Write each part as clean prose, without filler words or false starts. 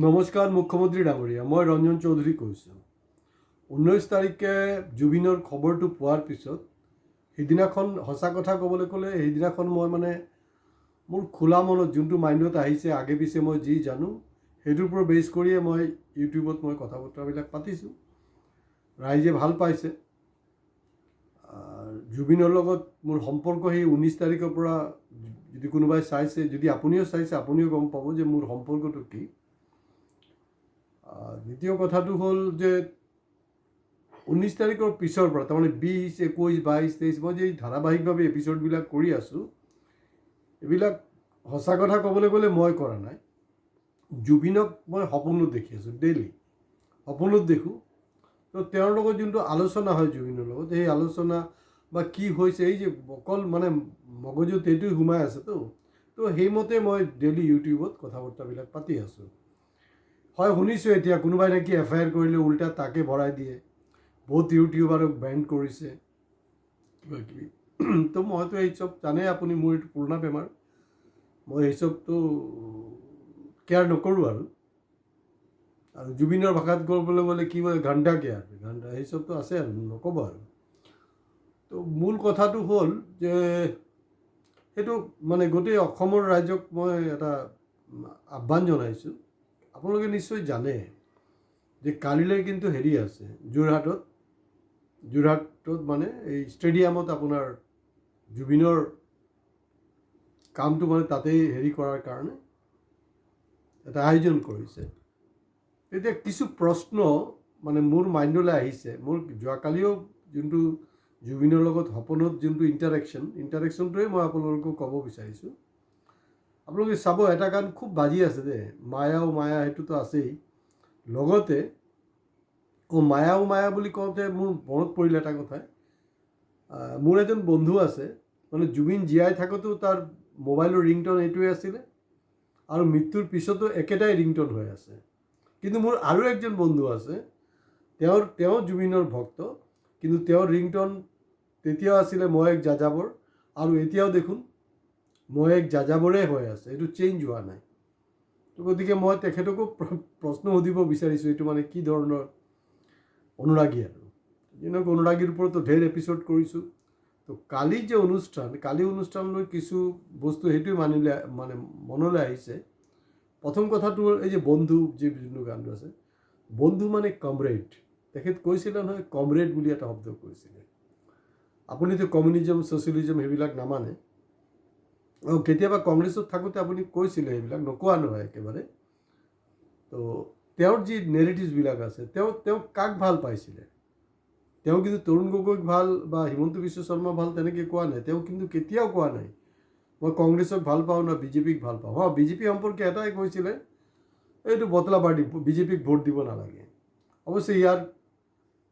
নমস্কাৰ মুখ্যমন্ত্ৰী ডাঙৰীয়া, মই ৰঞ্জন চৌধুৰী কৈছোঁ। 19 তাৰিখে জুবিনৰ খবৰটো পোৱাৰ পিছত সেইদিনাখন সঁচা কথা ক'বলৈ ক'লে সেইদিনাখন মই মোৰ খোলা মনত যোনটো মাইণ্ডত আহিছে আগে পিছে মই যি জানো সেইটোৰ ওপৰত বেছ কৰিয়ে মই ইউটিউবত মই কথা বতৰাবিলাক পাতিছোঁ। ৰাইজে ভাল পাইছে। জুবিনৰ লগত মোৰ সম্পৰ্ক সেই 19 তাৰিখৰ পৰা যদি কোনোবাই চাইছে, যদি আপুনিও চাইছে আপুনিও গম পাব যে মোৰ সম্পৰ্কটো কি। দ্বিতীয় কথাটো হ'ল যে 19 তাৰিখৰ পিছৰ পৰা তাৰমানে 20, 21, 22, 23 মই যে ধাৰাবাহিকভাৱে এপিছ'ডবিলাক কৰি আছোঁ, এইবিলাক সঁচা কথা ক'বলৈ গ'লে মই কৰা নাই। জুবিনক মই সপোনত দেখি আছোঁ, ডেইলি সপোনত দেখোঁ। তো তেওঁৰ লগত যোনটো আলোচনা হয় জুবিনৰ লগত, সেই আলোচনা বা কি হৈছে এই যে অকল মগজুত এইটোৱে সোমাই আছে। তো সেইমতে মই ডেইলি ইউটিউবত কথা বতৰাবিলাক পাতি আছোঁ। হয়, শুনিছোঁ এতিয়া কোনোবাই নাকি FIR কৰিলে উল্টা তাকে ভৰাই দিয়ে, বহুত ইউটিউবাৰক বেন কৰিছে কিবা কিবি। তো মইতো এই চব জানেই আপুনি, মোৰ এইটো পুৰণা বেমাৰ, মই এই চবটো কেয়াৰ নকৰোঁ। আৰু জুবিনৰ ভাষাত ক'বলৈ গ'লে কি হয়, ঘণ্টা কেয়াৰ, ঘণ্টা এই চবটো আছে আৰু নক'ব আৰু। তো মূল কথাটো হ'ল যে সেইটো গোটেই অসমৰ ৰাইজক মই এটা আহ্বান জনাইছোঁ। আপোনালোকে নিশ্চয় জানে যে কালিলৈ কিন্তু হেৰি আছে যোৰহাটত এই ষ্টেডিয়ামত আপোনাৰ জুবিনৰ কামটো তাতেই হেৰি কৰাৰ কাৰণে এটা আয়োজন কৰিছে। এতিয়া কিছু প্ৰশ্ন মোৰ মাইণ্ডলৈ আহিছে। মোৰ যোৱাকালিও যোনটো জুবিনৰ লগত সপোনত যোনটো ইণ্টাৰেকশ্যনটোৱে মই আপোনালোকক ক'ব বিচাৰিছোঁ। আপোনালোকে চাব, এটা গান খুব বাজি আছে যে মায়া ও মায়া, সেইটোতো আছেই। লগতে মায়া ও মায়া বুলি কওঁতে মোৰ মনত পৰিল এটা কথা। মোৰ এজন বন্ধু আছে, জুবিন জীয়াই থাকোঁতেও তাৰ মোবাইলৰ ৰিংটন এইটোৱে আছিলে আৰু মৃত্যুৰ পিছতো একেটাই ৰিংটন হৈ আছে। কিন্তু মোৰ আৰু একজন বন্ধু আছে, তেওঁ জুবিনৰ ভক্ত, কিন্তু তেওঁৰ ৰিংটন তেতিয়াও আছিলে মই এক যাযাবৰ, আৰু এতিয়াও দেখোন মই এক যাযাবৰে হৈ আছে, এইটো চেঞ্জ হোৱা নাই। তো গতিকে মই তেখেতকো প্ৰশ্ন সুধিব বিচাৰিছোঁ, এইটো কি ধৰণৰ অনুৰাগী। আৰু অনুৰাগীৰ ওপৰতো ঢেৰ এপিছ'ড কৰিছোঁ। তো কালি যে অনুষ্ঠানলৈ কিছু বস্তু সেইটোৱে মনলৈ আহিছে। প্ৰথম কথাটো হ'ল এই যে বন্ধু, যোনটো গানটো আছে, বন্ধু কমৰেড। তেখেত কৈছিলে নহয়, কমৰেড বুলি এটা শব্দ কৈছিলে। আপুনিতো কমিউনিজম, ছ'চিয়েলিজম সেইবিলাক নামানে, আৰু কেতিয়াবা কংগ্ৰেছত থাকোঁতে আপুনি কৈছিলে, সেইবিলাক নোকোৱা নহয় একেবাৰে। তো তেওঁৰ যি নেৰেটিভছবিলাক আছে, তেওঁ কাক ভাল পাইছিলে? তেওঁ কিন্তু তৰুণ গগৈক ভাল বা হিমন্ত বিশ্ব শৰ্মা ভাল তেনেকৈ কোৱা নাই। তেওঁ কিন্তু কেতিয়াও কোৱা নাই মই কংগ্ৰেছক ভাল পাওঁ না বিজেপিক ভাল পাওঁ। বিজেপি সম্পৰ্কে এটাই কৈছিলে, এইটো বটলা পাৰ্টি, বিজেপিক ভোট দিব নালাগে। অৱশ্যে ইয়াৰ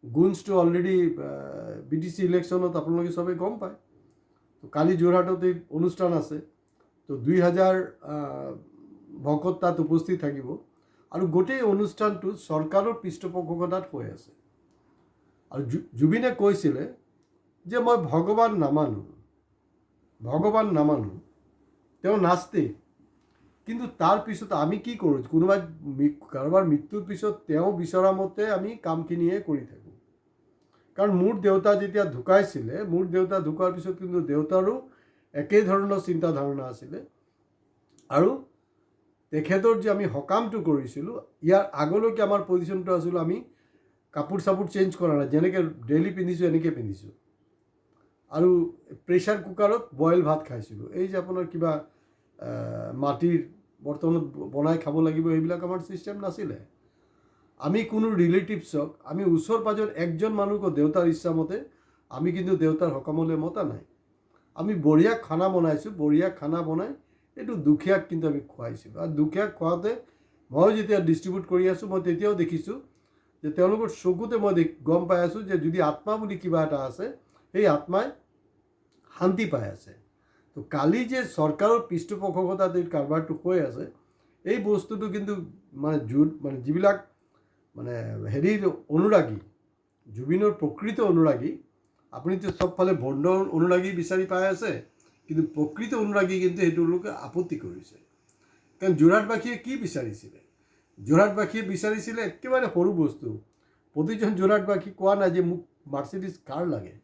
গুঞ্জটো অলৰেডি BTC ইলেকশ্যনত আপোনালোকে চবেই গম পায়। তো কালি যোৰহাটত এই অনুষ্ঠান আছে, তো 2000 ভকত তাত উপস্থিত থাকিব, আৰু গোটেই অনুষ্ঠানটো চৰকাৰৰ পৃষ্ঠপোষকতাত হৈ আছে। আৰু জুবিনে কৈছিলে যে মই ভগৱান নামানো, তেওঁ নাস্তিক। কিন্তু তাৰ পিছত আমি কি কৰোঁ, কাৰোবাৰ মৃত্যুৰ পিছত তেওঁ বিচৰা মতে আমি কামখিনিয়ে কৰি থাকোঁ। কাৰণ মোৰ দেউতা যেতিয়া ঢুকাইছিলে, মোৰ দেউতা ঢুকোৱাৰ পিছত কিন্তু দেউতাৰো একেই ধৰণৰ চিন্তাধাৰণা আছিলে। আৰু তেখেতৰ যে আমি সকামটো কৰিছিলোঁ, ইয়াৰ আগলৈকে আমাৰ পজিশ্যনটো আছিল, আমি কাপোৰ চাপোৰ চেঞ্জ কৰা নাই, যেনেকৈ ডেইলি পিন্ধিছোঁ এনেকৈ পিন্ধিছোঁ। আৰু প্ৰেছাৰ কুকাৰত বইল ভাত খাইছিলোঁ। এই যে আপোনাৰ কিবা মাটিৰ বৰ্তনত বনাই খাব লাগিব, এইবিলাক আমাৰ ছিষ্টেম নাছিলে। আমি কোনো ৰিলেটিভছক, আমি ওচৰ পাজৰ একজন মানুহকো দেউতাৰ ইচ্ছামতে আমি কিন্তু দেউতাৰ সকামলৈ মতা নাই। আমি বঢ়িয়া খানা বনাইছোঁ, বঢ়িয়া খানা বনাই এইটো দুখীয়াক কিন্তু আমি খুৱাইছিলোঁ। আৰু দুখীয়াক খুৱাওঁতে মই যেতিয়া ডিষ্ট্ৰিবিউট কৰি আছোঁ, মই তেতিয়াও দেখিছোঁ যে তেওঁলোকৰ চকুতে মই গম পাই আছোঁ যে যদি আত্মা বুলি কিবা এটা আছে, সেই আত্মাই শান্তি পাই আছে। তো কালি যে চৰকাৰৰ পৃষ্ঠপোষকতাত এই কাৰবাৰটো হৈ আছে, এই বস্তুটো কিন্তু যিবিলাক হেৰিৰ অনুৰাগী, জুবিনৰ প্ৰকৃত অনুৰাগী, আপুনিতো চবফালে ভণ্ড অনুৰাগী বিচাৰি পাই আছে, কিন্তু প্ৰকৃত অনুৰাগী কিন্তু সেইটো লোকে আপত্তি কৰিছে। কাৰণ যোৰহাটবাসীয়ে কি বিচাৰিছিলে যোৰহাটবাসীয়ে বিচাৰিছিলে একেবাৰে সৰু বস্তু। প্ৰতিজন যোৰহাটবাসী কোৱা নাই যে মোক মাৰ্চিডিজ কাৰ লাগে।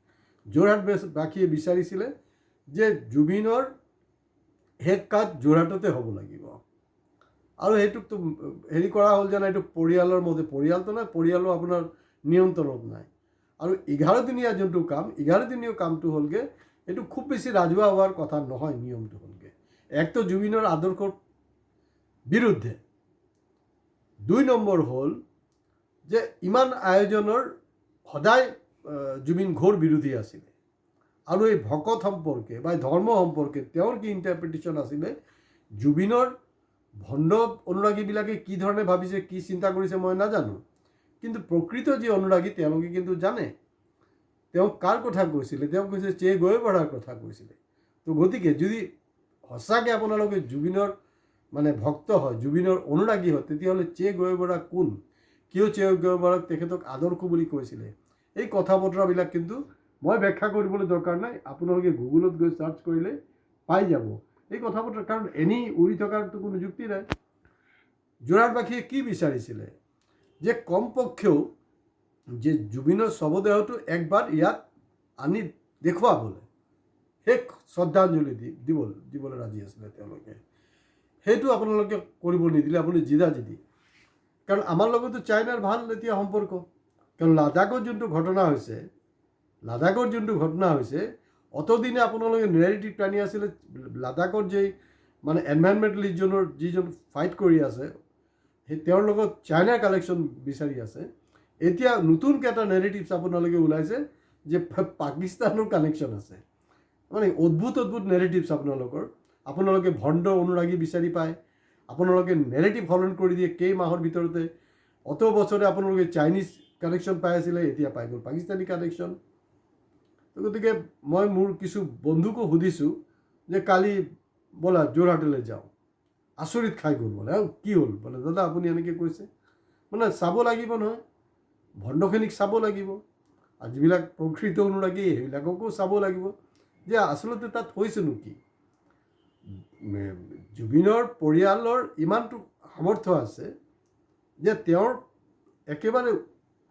যোৰহাটবাসীয়ে বিচাৰিছিলে যে জুবিনৰ শেষ কাজ যোৰহাটতে হ'ব লাগিব। আৰু সেইটোকতো হেৰি কৰা হ'ল যে এইটো পৰিয়ালৰ মতে, পৰিয়ালটো নাই, পৰিয়ালো আপোনাৰ নিয়ন্ত্ৰণত নাই। আৰু 11 দিনীয়া যোনটো কাম, 11 দিনীয় কামটো হ'লগৈ এইটো খুব বেছি ৰাজহুৱা হোৱাৰ কথা নহয়। নিয়মটো হ'লগৈ একতো জুবিনৰ আদৰ্শৰ বিৰুদ্ধে, 2 নম্বৰ হ'ল যে ইমান আয়োজনৰ সদায় জুবিন ঘোৰ বিৰোধী আছিলে। আৰু এই ভকত সম্পৰ্কে বা ধৰ্ম সম্পৰ্কে তেওঁৰ কি ইণ্টাৰপ্ৰিটেশ্যন আছিলে, জুবিনৰ ভণ্ড অনুৰাগীবিলাকে কি ধৰণে ভাবিছে, কি চিন্তা কৰিছে মই নাজানো, কিন্তু প্ৰকৃত যি অনুৰাগী তেওঁলোকে কিন্তু জানে। তেওঁ কাৰ কথা কৈছিলে, তেওঁ কৈছে চে গৈবৰাৰ কথা কৈছিলে। তো গতিকে যদি সঁচাকৈ আপোনালোকে জুবিনৰ মানে ভক্ত হয়, জুবিনৰ অনুৰাগী হয়, তেতিয়াহ'লে চে গৈবৰা কোন, কিয় চে গৈবৰাক তেখেতক আদৰ্শ বুলি কৈছিলে, এই কথা বতৰাবিলাক কিন্তু মই ব্যাখ্যা কৰিবলৈ দৰকাৰ নাই। আপোনালোকে গুগলত গৈ চাৰ্চ কৰিলে পাই যাব এই কথা বতৰা, কাৰণ এনেই উৰি থকাৰতো কোনো যুক্তি নাই। যোৰহাটবাসীয়ে কি বিচাৰিছিলে যে কমপক্ষেও যে জুবিনৰ শৱদেহটো একবাৰ ইয়াত আনি দেখুৱাবলৈ, শেষ শ্ৰদ্ধাঞ্জলি দিবলৈ ৰাজি আছিলে তেওঁলোকে। সেইটো আপোনালোকে কৰিব নিদিলে, আপুনি জিদি। কাৰণ আমাৰ লগতো চাইনাৰ ভাল এতিয়া সম্পৰ্ক। কাৰণ লাডাখৰ যোনটো ঘটনা হৈছে অতদিনে আপোনালোকে নেৰেটিভ টানি আছিলে। লাডাখৰ যে মানে এনভাইৰনমেণ্টেলিজনৰ যিজন ফাইট কৰি আছে, সেই তেওঁৰ লগত চাইনাৰ কানেকশ্যন বিচাৰি আছে। এতিয়া নতুনকৈ এটা নেৰেটিভছ আপোনালোকে ওলাইছে যে পাকিস্তানৰ কানেকশ্যন আছে। মানে অদ্ভুত নেৰেটিভছ আপোনালোকে ভণ্ড অনুৰাগী বিচাৰি পায়, আপোনালোকে নেৰেটিভ সলনি কৰি দিয়ে। কেইমাহৰ ভিতৰতে অত বছৰে আপোনালোকে চাইনিজ কানেকশ্যন পাই আছিলে, এতিয়া পাই গ'ল পাকিস্তানী কানেকশ্যন। গতিকে মই মোৰ কিছু বন্ধুকো সুধিছোঁ যে কালি ব'লা যোৰহাটলৈ যাওঁ, আচৰিত খাই গ'ল। বোলে কি হ'ল, বোলে দাদা আপুনি এনেকৈ কৈছে, মানে চাব লাগিব নহয়, ভণ্ডখিনিক চাব লাগিব, আৰু যিবিলাক প্ৰকৃত অনুৰাগী সেইবিলাককো চাব লাগিব যে আচলতে তাত হৈছেনো কি। জুবিনৰ পৰিয়ালৰ ইমানটো সামৰ্থ্য আছে যে তেওঁৰ একেবাৰে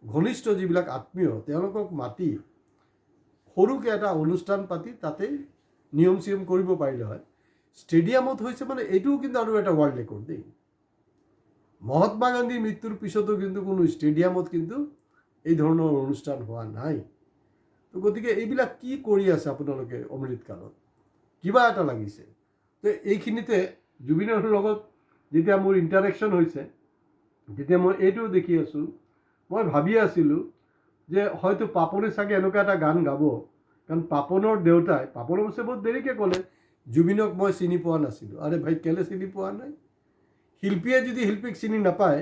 ঘনিষ্ঠ যিবিলাক আত্মীয় তেওঁলোকক মাতি সৰুকৈ এটা অনুষ্ঠান পাতি তাতে নিয়ম চিয়ম কৰিব পাৰিলে হয়। ষ্টেডিয়ামত হৈছে মানে এইটোও কিন্তু আৰু এটা ৱৰ্ল্ড ৰেকৰ্ড দেই। মহাত্মা গান্ধীৰ মৃত্যুৰ পিছতো কিন্তু কোনো ষ্টেডিয়ামত কিন্তু এই ধৰণৰ অনুষ্ঠান হোৱা নাই। তো গতিকে এইবিলাক কি কৰি আছে আপোনালোকে অমৃতকালত, কিবা এটা লাগিছে। তো এইখিনিতে জুবিনৰ লগত যেতিয়া মোৰ ইণ্টাৰেকশ্যন হৈছে, তেতিয়া মই এইটোও দেখি আছোঁ, মই ভাবি আছিলোঁ যে হয়তো পাপনে চাগে এনেকুৱা এটা গান গাব, কাৰণ পাপনৰ দেউতাই, পাপন অৱশ্যে বহুত দেৰিকৈ ক'লে জুবিনক মই চিনি পোৱা নাছিলোঁ। আৰে ভাই কেলে চিনি পোৱা নাই? শিল্পীয়ে যদি শিল্পীক চিনি নাপায়,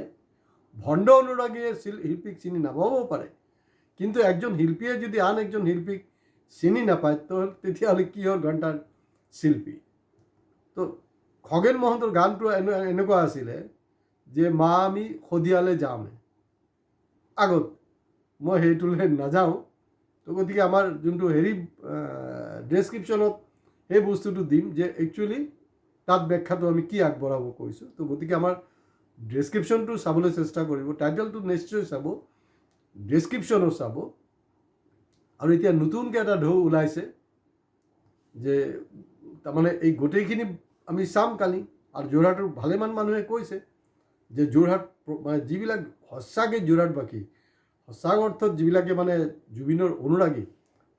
ভণ্ড অনুৰাগীয়ে শিল্পীক চিনি নাপাবও পাৰে, কিন্তু একজন শিল্পীয়ে যদি আন একজন শিল্পীক চিনি নাপায় তো তেতিয়াহ'লে কি হ'ল ঘণ্টাৰ শিল্পী। তো খগেন মহন্তৰ গানটো এনেকুৱা আছিলে যে মা আমি শদিয়ালে যাম। আগত মই সেইটোলৈ নাযাওঁ, তো গতিকে আমাৰ যোনটো হেৰি ডেছক্ৰিপশ্যনত সেই বস্তুটো দিম যে একচুৱেলি তাত ব্যাখ্যাটো আমি কি আগবঢ়াব কৈছোঁ। তো গতিকে আমাৰ ডেছক্ৰিপশ্যনটো চাবলৈ চেষ্টা কৰিব, টাইটেলটো নিশ্চয় চাব, ডেছক্ৰিপশ্যনো চাব। আৰু এতিয়া নতুনকৈ এটা ঢৌ ওলাইছে যে তাৰমানে এই গোটেইখিনি আমি চাম কালি। আৰু যোৰহাটৰ ভালেমান মানুহে কৈছে যে যোৰহাট মানে যিবিলাক সঁচাকৈ যোৰহাটবাসী, সঁচা অৰ্থত যিবিলাকে মানে জুবিনৰ অনুৰাগী,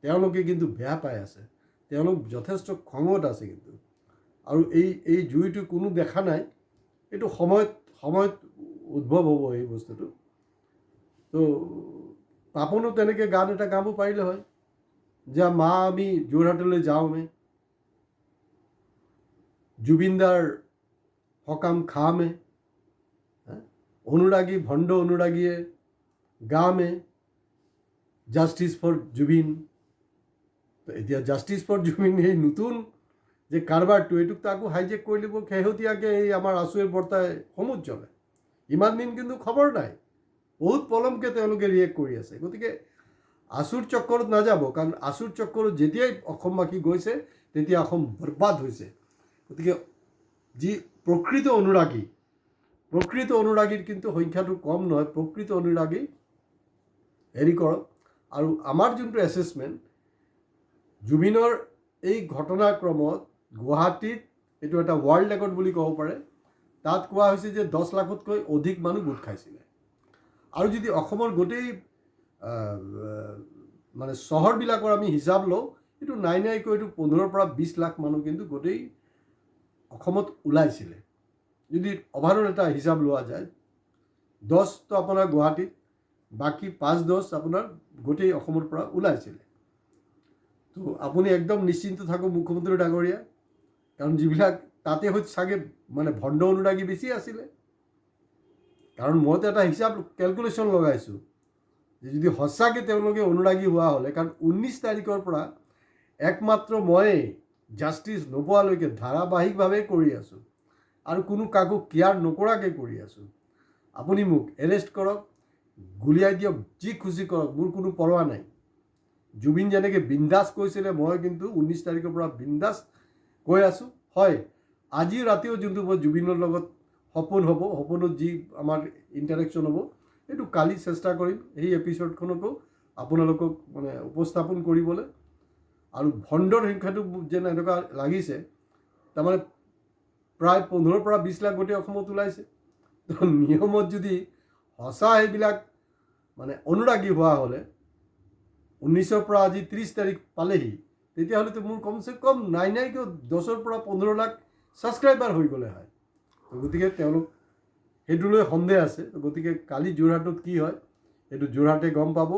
তেওঁলোকে কিন্তু বেয়া পাই আছে, তেওঁলোক যথেষ্ট খঙত আছে কিন্তু। আৰু এই জুইটো কোনো দেখা নাই, এইটো সময়ত উদ্ভৱ হ'ব এই বস্তুটো। তো পাপনো তেনেকৈ গান এটা গাব পাৰিলে হয় যে মা আমি যোৰহাটলৈ যাওঁমে, জুবিনদাৰ সকাম খামে, অনুৰাগী ভণ্ড অনুৰাগীয়ে গামে জাষ্টিছ ফৰ জুবিন। তো এতিয়া জাষ্টিছ ফৰ জুবিন এই নতুন যে কাৰবাৰটো, এইটোক তাকো হাইজেক কৰি দিব শেহতীয়াকৈ এই আমাৰ আছুৱে বৰ্তাই সমুদ জ্বলে। ইমান দিন কিন্তু খবৰ নাই, বহুত পলমকৈ তেওঁলোকে ৰিয়েক্ট কৰি আছে। গতিকে আছুৰ চক্কৰত নাযাব, কাৰণ আছুৰ চক্কৰত যেতিয়াই অসমবাসী গৈছে তেতিয়া অসম বৰবাদ হৈছে। গতিকে যি প্ৰকৃত অনুৰাগী প্ৰকৃত অনুৰাগীৰ কিন্তু সংখ্যাটো কম নহয়, প্ৰকৃত অনুৰাগী হেৰি কৰক। আৰু আমাৰ যোনটো এছেছমেণ্ট, জুবিনৰ এই ঘটনাক্ৰমত গুৱাহাটীত এইটো এটা ৱৰ্ল্ড ৰেকৰ্ড বুলি ক'ব পাৰে। তাত কোৱা হৈছে যে 10 লাখতকৈ অধিক মানুহ গোট খাইছিলে। আৰু যদি অসমৰ গোটেই মানে চহৰবিলাকৰ আমি হিচাপ লওঁ, এইটো নাইকৈ এইটো 15 পৰা 20 লাখ মানুহ কিন্তু গোটেই অসমত ওলাইছিলে। যদি অভাৰঅল এটা হিচাপ লোৱা যায়, 10টো আপোনাৰ গুৱাহাটীত, বাকী 5-10 আপোনাৰ গোটেই অসমৰ পৰা ওলাইছিলে। তো আপুনি একদম নিশ্চিন্ত থাকক মুখ্যমন্ত্ৰী ডাঙৰীয়া, কাৰণ যিবিলাক তাতে হয়তো চাগে মানে ভণ্ড অনুৰাগী বেছি আছিলে। কাৰণ মইতো এটা হিচাপ কেলকুলেশ্যন লগাইছোঁ যে যদি সঁচাকৈ তেওঁলোকে অনুৰাগী হোৱা হ'লে, কাৰণ 19 তাৰিখৰ পৰা একমাত্ৰ ময়ে জাষ্টিছ নোপোৱালৈকে ধাৰাবাহিকভাৱে কৰি আছোঁ আৰু কোনো কাকো কেয়াৰ নকৰাকৈ কৰি আছোঁ। আপুনি মোক এৰেষ্ট কৰক, গুলিয়াই দিয়ক, যি খুচি কৰক, মোৰ কোনো পৰৱা নাই। জুবিন যেনেকৈ বিন্দাছ কৈছিলে, মই কিন্তু 19 তাৰিখৰ পৰা বিন্দাছ কৈ আছোঁ। হয়, আজি ৰাতিও যোনটো মই জুবিনৰ লগত সপোন হ'ব, সপোনত যি আমাৰ ইণ্টাৰেকশ্যন হ'ব, সেইটো কালি চেষ্টা কৰিম সেই এপিছডখনকো আপোনালোকক মানে উপস্থাপন কৰিবলৈ। আৰু ভণ্ডৰ সংখ্যাটো যেন এনেকুৱা লাগিছে, তাৰমানে প্ৰায় 15 পৰা 20 লাখ গোটেই অসমত ওলাইছে। তো নিয়মত যদি সঁচা সেইবিলাক মানে অনুৰাগী হোৱা হ'লে 19ৰ পৰা আজি 30 তাৰিখ পালেহি, তেতিয়াহ'লেতো মোৰ কমচে কম নাইকৈ 10 পৰা 15 লাখ ছাবস্ক্ৰাইবাৰ হৈ গ'লে হয়। তো গতিকে তেওঁলোক সেইটোলৈ সন্দেহ আছে। গতিকে কালি যোৰহাটত কি হয় সেইটো যোৰহাটে গম পাব,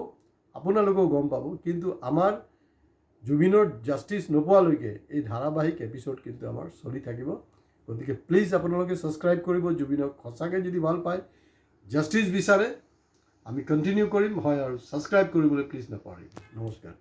আপোনালোকেও গম পাব। কিন্তু আমাৰ জুবিনৰ জাষ্টিছ নোপোৱালৈকে এই ধাৰাবাহিক এপিছড কিন্তু আমাৰ চলি থাকিব। গতিকে প্লিজ আপোনালোকে ছাবস্ক্ৰাইব কৰিব। জুবিনক সঁচাকৈ যদি ভাল পায়, জাষ্টিছ বিচাৰে, আমি কণ্টিনিউ কৰিম। হয়, আৰু ছাবস্ক্ৰাইব কৰিবলৈ প্লিজ নাপাহৰিব। নমস্কাৰ।